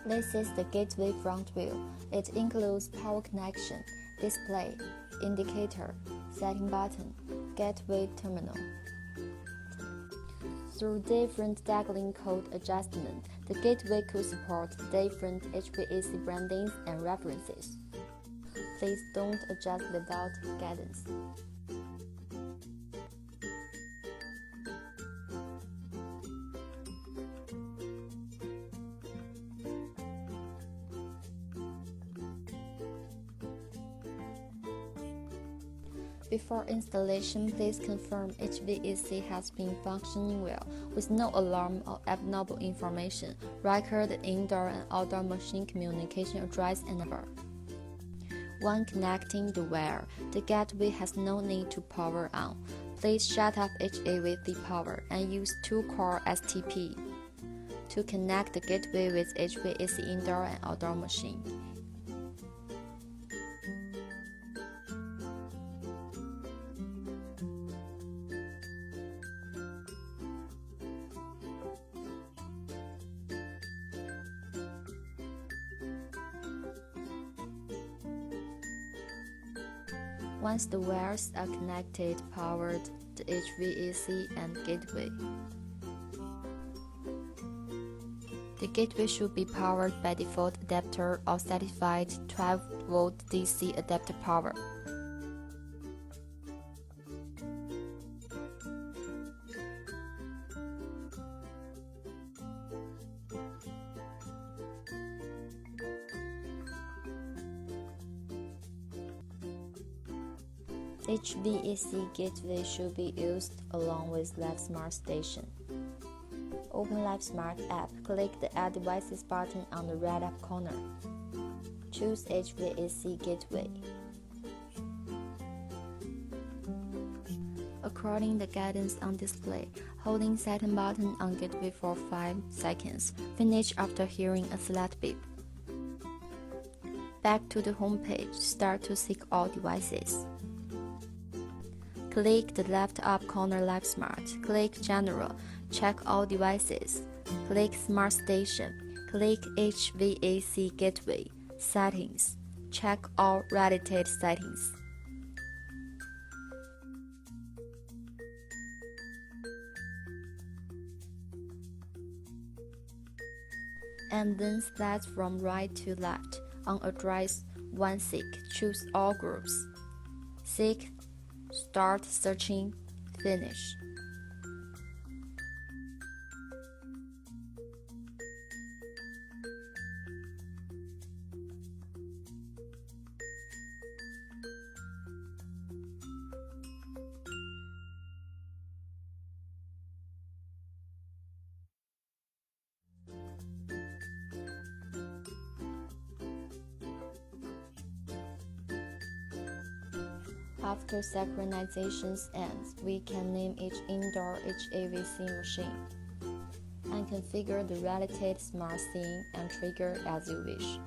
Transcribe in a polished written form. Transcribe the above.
This is the gateway front view. It includes power connection, display, indicator, setting button, gateway terminal. Through different dialing code adjustment, the gateway could support different HVAC brandings and references. Please don't adjust without guidance. Before installation, please confirm HVAC has been functioning well, with no alarm or abnormal information. Record the indoor and outdoor machine communication address and number. When connecting the wire, the gateway has no need to power on. Please shut off HA with the power and use 2-core STP to connect the gateway with HVAC indoor and outdoor machine. Once the wires are connected, power the HVAC and gateway. The gateway should be powered by default adapter or certified 12-volt DC adapter power. HVAC gateway should be used along with LifeSmart station. Open LifeSmart app, click the Add Devices button on the right up corner. Choose HVAC gateway. According the guidance on display, holding setting button on gateway for 5 seconds. Finish after hearing a select beep. Back to the home page, start to seek all devices. Click the left up corner LifeSmart. Click General. Check all devices. Click Smart Station. Click HVAC Gateway. Settings. Check all related settings. And then select from right to left. On address 1 seek, choose all groups. Seek. Start searching, finish. After synchronization ends, we can name each indoor HVAC machine and configure the related smart scene and trigger as you wish.